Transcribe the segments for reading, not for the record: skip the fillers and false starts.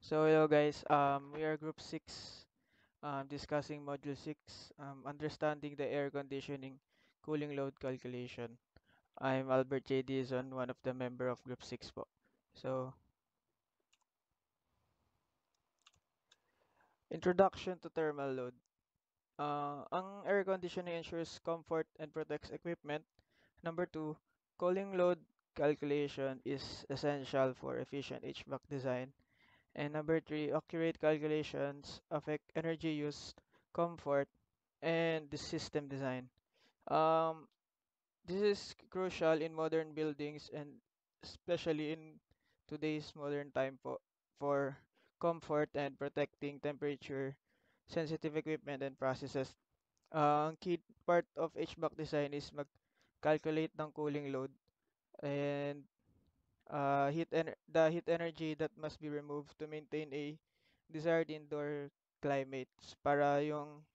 So hello guys, we are group 6 discussing module 6, understanding the air conditioning cooling load calculation. I'm Albert J. Dizon, one of the member of group 6 po. So, introduction to thermal load. Ang air conditioning ensures comfort and protects equipment. Number 2, cooling load calculation is essential for efficient HVAC design. And number 3, accurate calculations affect energy use, comfort, and the system design. Um, this is crucial in modern buildings and especially in today's modern time for comfort and protecting temperature sensitive equipment and processes. Ang key part of HVAC design is mag-calculate ng cooling load and the heat energy that must be removed to maintain a desired indoor climates para yung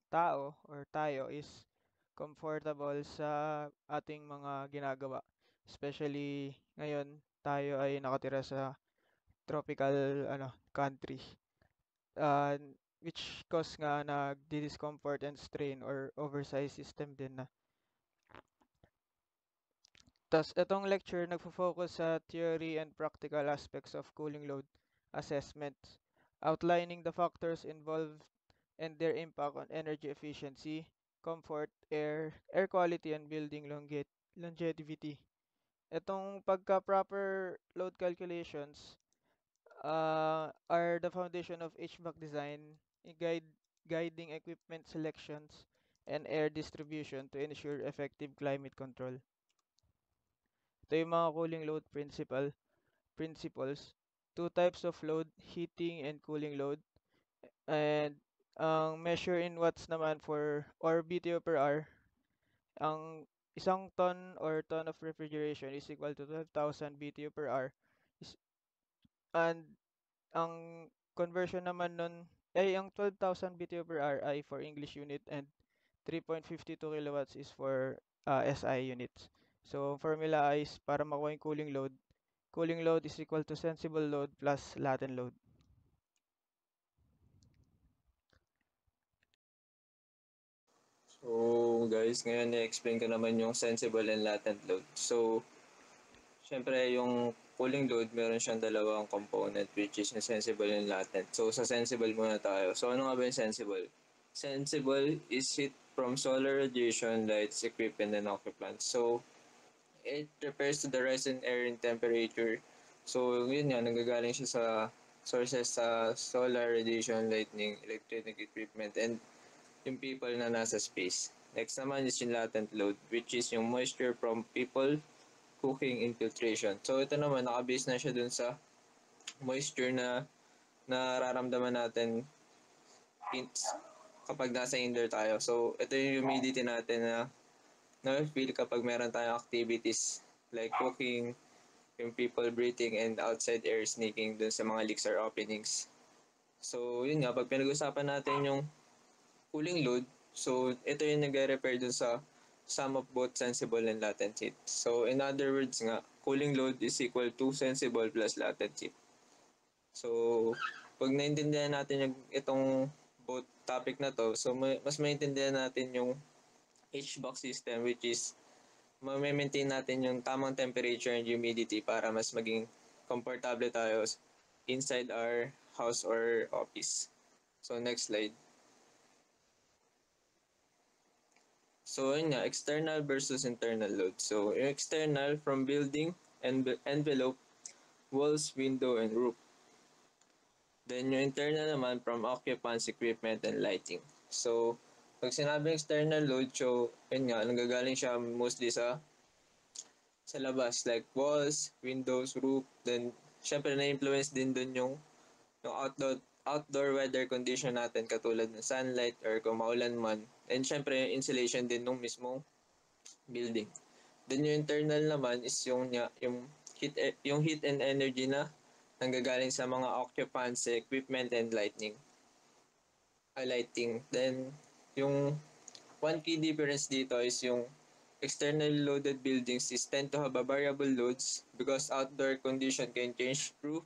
tao or tayo is comfortable sa ating mga ginagawa. Especially ngayon tayo ay nakatira sa tropical country. Which cause nga discomfort and strain or oversized system din na. Tas itong lecture nagfo-focus sa theory and practical aspects of cooling load assessment, outlining the factors involved and their impact on energy efficiency, comfort, air quality, and building longevity. Itong pagka-proper load calculations are the foundation of HVAC design, guiding equipment selections and air distribution to ensure effective climate control. Ito yung mga cooling load principles. Two types of load, heating and cooling load. And ang measure in watts naman or BTU per hour. Ang isang ton of refrigeration is equal to 12,000 BTU per hour. And ang conversion naman nun, ang 12,000 BTU per hour ay for English unit and 3.52 kilowatts is for SI units. So, formula is para makuha yung cooling load is equal to sensible load plus latent load. So guys, ngayon i-explain ko naman yung sensible and latent load. So, syempre yung cooling load, meron siyang dalawang component which is yung sensible and latent. So, sa sensible muna tayo. So, ano nga ba yung sensible? Sensible is heat from solar radiation, lights, equipment, and occupants. So, it refers to the rise in air in temperature. So, yun nga, nanggagaling siya sa sources sa solar radiation, lightning, electronic equipment, and yung people na nasa space. Next naman is yung latent load, which is yung moisture from people, cooking, infiltration. So ito naman, nakabase na siya dun sa moisture na nararamdaman natin in, kapag nasa indoor tayo. So ito yung humidity natin na na-feel kapag meron tayong activities like cooking, yung people breathing, and outside air sneaking dun sa mga leaks or openings. So yun nga, pag pinag-usapan natin yung cooling load, so ito yung nagre-refer dun sa sum of both sensible and latent heat. So in other words nga, cooling load is equal to sensible plus latent heat. So pag naintindihan natin yung itong both topic na to, so mas maintindihan natin yung HVAC system, which is ma-maintain natin yung tamang temperature and humidity para mas maging komportable tayo inside our house or office. So next slide. So yun nga, external versus internal load. So yung external from building and envelope, walls, window, and roof. Then yung internal naman from occupants, equipment, and lighting. So pag sinabing external load, so yun nga, nanggagaling siya mostly sa labas, like walls, windows, roof. Then syempre na-influence din dun yung outdoor weather condition natin katulad ng sunlight or kung maulan man. And syempre yung insulation din nung mismong building. Then yung internal naman is yung heat and energy na nanggagaling sa mga occupants, equipment, and lighting. Then yung one key difference dito is yung Externally loaded buildings is tend to have a variable loads because outdoor condition can change through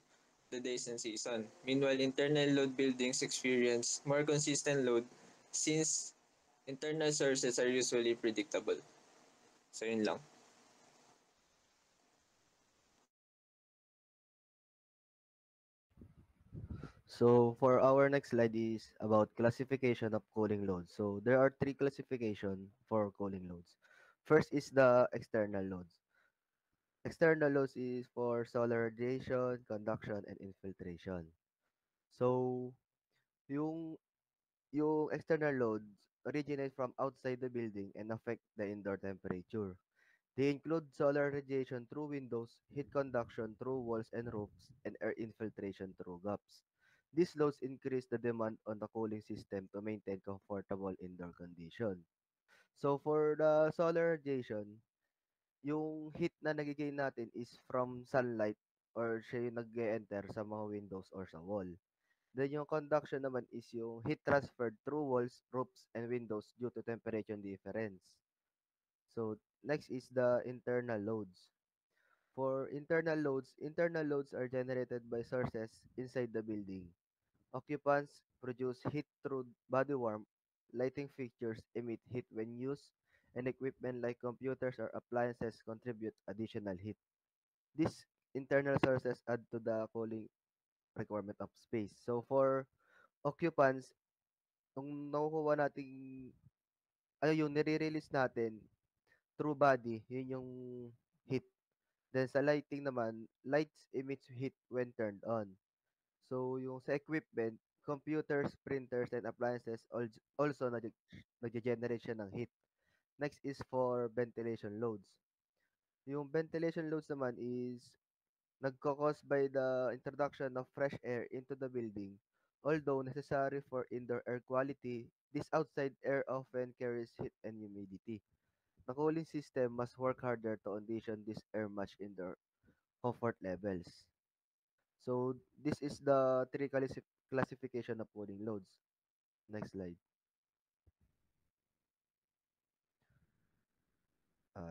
the days and season. Meanwhile, internal load buildings experience more consistent load since internal sources are usually predictable. So yun lang. So for our next slide is about classification of cooling loads. So there are three classification for cooling loads. First is the external loads. External loads is for solar radiation, conduction, and infiltration. So yung yung external loads originate from outside the building and affect the indoor temperature. They include solar radiation through windows, heat conduction through walls and roofs, and air infiltration through gaps. These loads increase the demand on the cooling system to maintain comfortable indoor condition. So for the solar radiation, yung heat na nagigain natin is from sunlight or siya yung nag-e-enter sa mga windows or sa wall. Then yung conduction naman is yung heat transferred through walls, roofs, and windows due to temperature difference. So next is the internal loads. For internal loads are generated by sources inside the building. Occupants produce heat through body warmth, lighting fixtures emit heat when used, and equipment like computers or appliances contribute additional heat. These internal sources add to the cooling requirement of space. So for occupants, kung nakukuha nating yung nire-release natin through body, yun yung heat. Then sa lighting naman, lights emits heat when turned on. So yung sa equipment, computers, printers, and appliances also nag-generate siya ng heat. Next is for ventilation loads. Yung ventilation loads naman is nagko-cause by the introduction of fresh air into the building. Although necessary for indoor air quality, this outside air often carries heat and humidity. The cooling system must work harder to condition this air match indoor comfort levels. So this is the three classification of cooling loads. Next slide.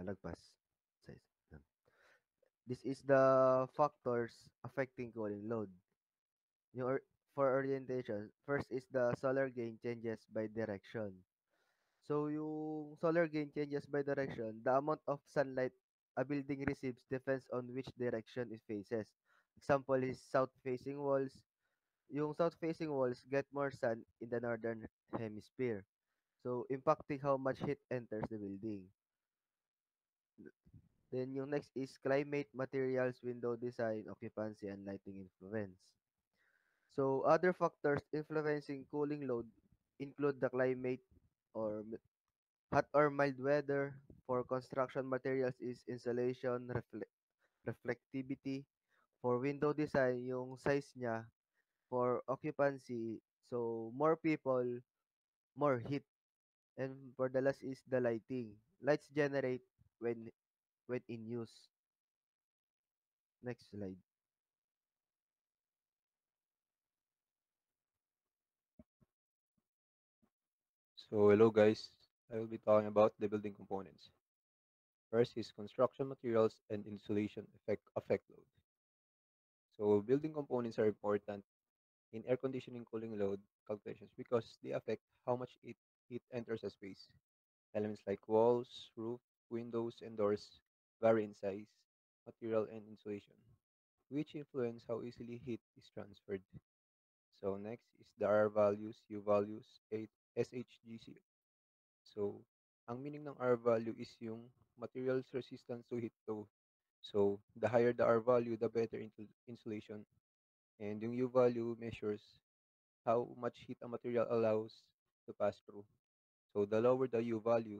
Lagpas. Size. This is the factors affecting cooling load. Yung for orientation, first is the solar gain changes by direction. So yung solar gain changes by direction, the amount of sunlight a building receives depends on which direction it faces. Example is south-facing walls. Yung south-facing walls get more sun in the northern hemisphere. So impacting how much heat enters the building. Then yung next is climate, materials, window design, occupancy, and lighting influence. So other factors influencing cooling load include the climate or hot or mild weather. For construction materials is insulation, reflectivity. For window design, yung size niya. For occupancy, so more people, more heat. And for the last is the lighting. Lights generate when in use. Next slide. So hello guys, I will be talking about the building components. First is construction materials and insulation affect load. So building components are important in air conditioning cooling load calculations because they affect how much heat enters a space. Elements like walls, roof, windows, and doors vary in size, material, and insulation, which influence how easily heat is transferred. So next is the R values, U values, SHGC. So, ang meaning ng R value is yung material's resistance to heat flow. So, the higher the R value, the better insulation. And yung U value measures how much heat a material allows to pass through. So, the lower the U value,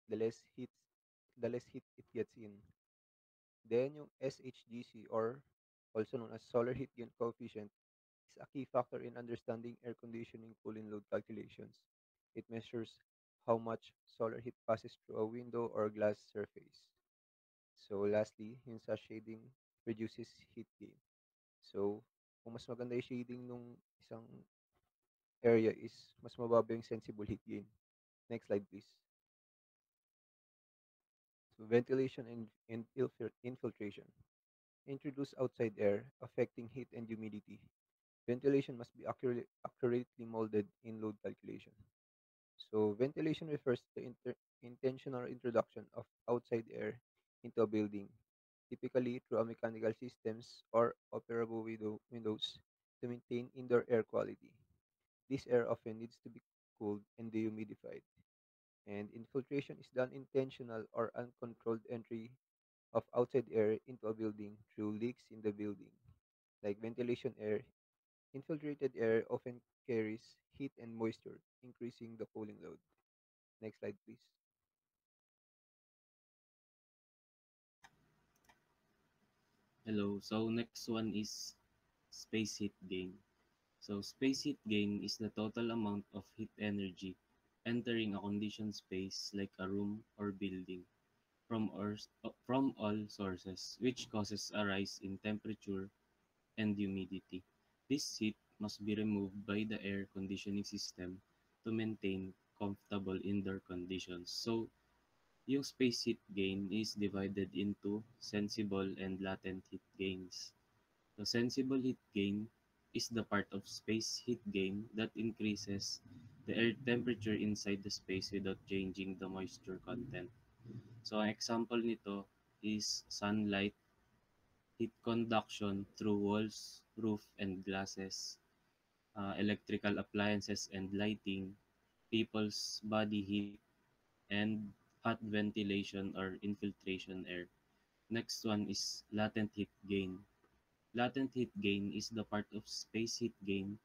the less heat the less heat it gets in. Then yung SHGC or also known as solar heat gain coefficient is a key factor in understanding air conditioning cooling load calculations. It measures how much solar heat passes through a window or glass surface. So lastly, yung sa shading reduces heat gain. So kung mas maganda yung shading nung isang area is mas mababa yung sensible heat gain. Next slide please. So ventilation and infiltration. Introduce outside air, affecting heat and humidity. Ventilation must be accurately molded in load calculation. So ventilation refers to the intentional introduction of outside air into a building, typically through a mechanical systems or operable windows to maintain indoor air quality. This air often needs to be cooled and dehumidified, and infiltration is the unintentional or uncontrolled entry of outside air into a building through leaks in the building. Like ventilation air, infiltrated air often carries heat and moisture, increasing the cooling load. Next slide, please. Hello. So next one is space heat gain. So space heat gain is the total amount of heat energy entering a conditioned space like a room or building from all sources, which causes a rise in temperature and humidity. This heat must be removed by the air conditioning system to maintain comfortable indoor conditions. So yung space heat gain is divided into sensible and latent heat gains. The sensible heat gain is the part of space heat gain that increases the air temperature inside the space without changing the moisture content. So ang example nito is sunlight, heat conduction through walls, roof, and glasses, electrical appliances and lighting, people's body heat, and hot ventilation or infiltration air. Next one is latent heat gain. Latent heat gain is the part of space heat gain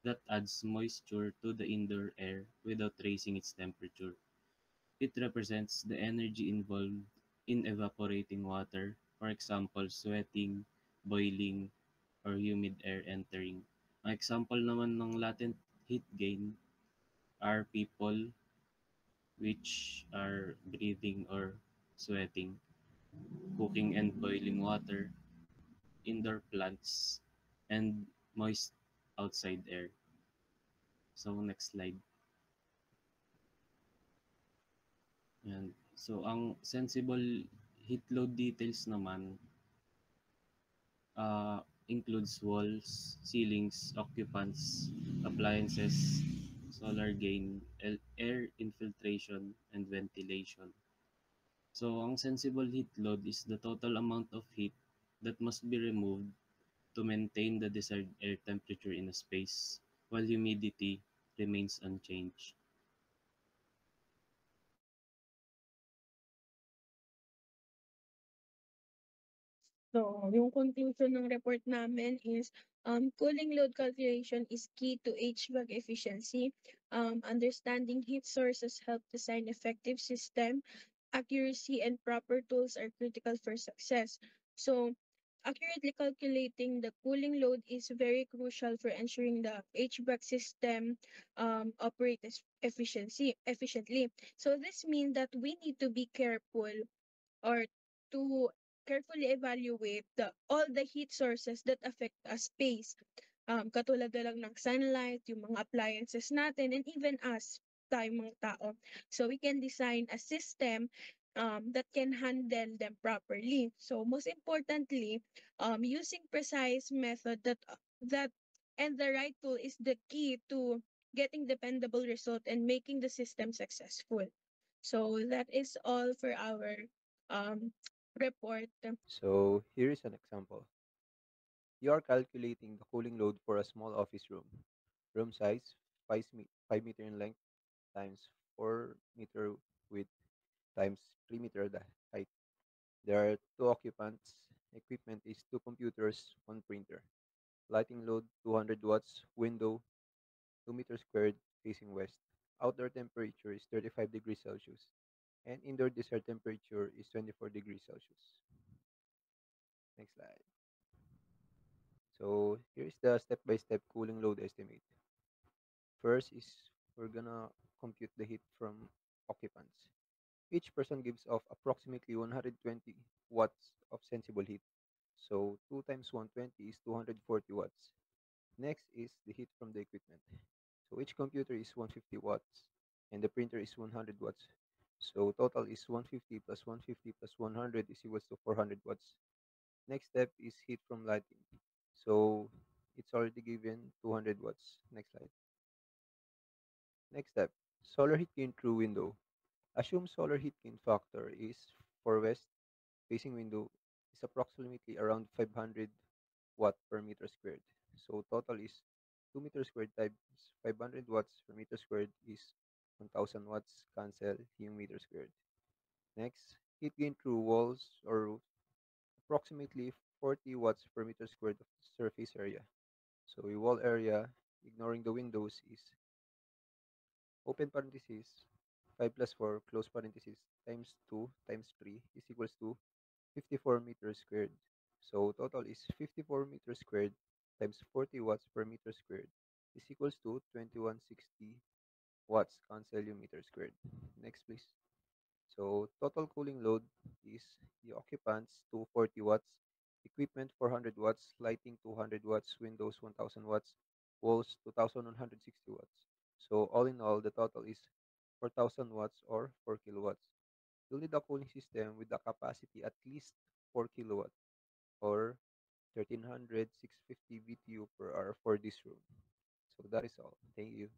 that adds moisture to the indoor air without raising its temperature. It represents the energy involved in evaporating water, for example, sweating, boiling, or humid air entering. Ang example naman ng latent heat gain are people which are breathing or sweating, cooking and boiling water, indoor plants, and moist outside air. So, next slide. Yan. So, ang sensible heat load details naman includes walls, ceilings, occupants, appliances, solar gain, air infiltration, and ventilation. So, ang sensible heat load is the total amount of heat that must be removed to maintain the desired air temperature in a space, while humidity remains unchanged. So, yung conclusion ng report namin is cooling load calculation is key to HVAC efficiency. Understanding heat sources help design effective system. Accuracy and proper tools are critical for success. So, accurately calculating the cooling load is very crucial for ensuring the HVAC system operates efficiently. So, this means that we need to be careful or to carefully evaluate all the heat sources that affect a space. Katulad na lang ng sunlight, yung mga appliances natin, and even us, tayong mga tao. So we can design a system that can handle them properly. So most importantly, using precise method that and the right tool is the key to getting dependable result and making the system successful. So that is all for our um, report. So here is an example. You are calculating the cooling load for a small office room. Room size 5 meter in length times 4 meter width times 3 meter height. There are two occupants. Equipment is two computers, one printer. Lighting load 200 watts. Window 2 meters squared facing west. Outdoor temperature is 35 degrees Celsius. And indoor desired temperature is 24 degrees Celsius. Next slide. So here's the step-by-step cooling load estimate. First is we're gonna compute the heat from occupants. Each person gives off approximately 120 watts of sensible heat. So 2 times 120 is 240 watts. Next is the heat from the equipment. So each computer is 150 watts and the printer is 100 watts. So total is 150 plus 150 plus 100 is equals to 400 watts. Next step is heat from lighting. So it's already given 200 watts. Next slide. Next step, solar heat gain through window. Assume solar heat gain factor is for west facing window is approximately around 500 watt per meter squared. So total is 2 meter squared times 500 watts per meter squared is 1000 watts, cancel yung meter squared. Next, heat gain through walls or roof, approximately 40 watts per meter squared of surface area. So yung wall area, ignoring the windows, is open parenthesis 5 plus 4 close parenthesis times 2 times 3 is equals to 54 meters squared. So total is 54 meters squared times 40 watts per meter squared is equals to 2160 watts, cancel yung meter squared. Next please. So total cooling load is the occupants 240 watts, equipment 400 watts, lighting 200 watts, windows 1000 watts, walls 2160 watts. So all in all, the total is 4000 watts or 4 kilowatts. You'll need a cooling system with a capacity at least 4 kilowatts or 1300 650 BTU per hour for this room. So that is all. Thank you.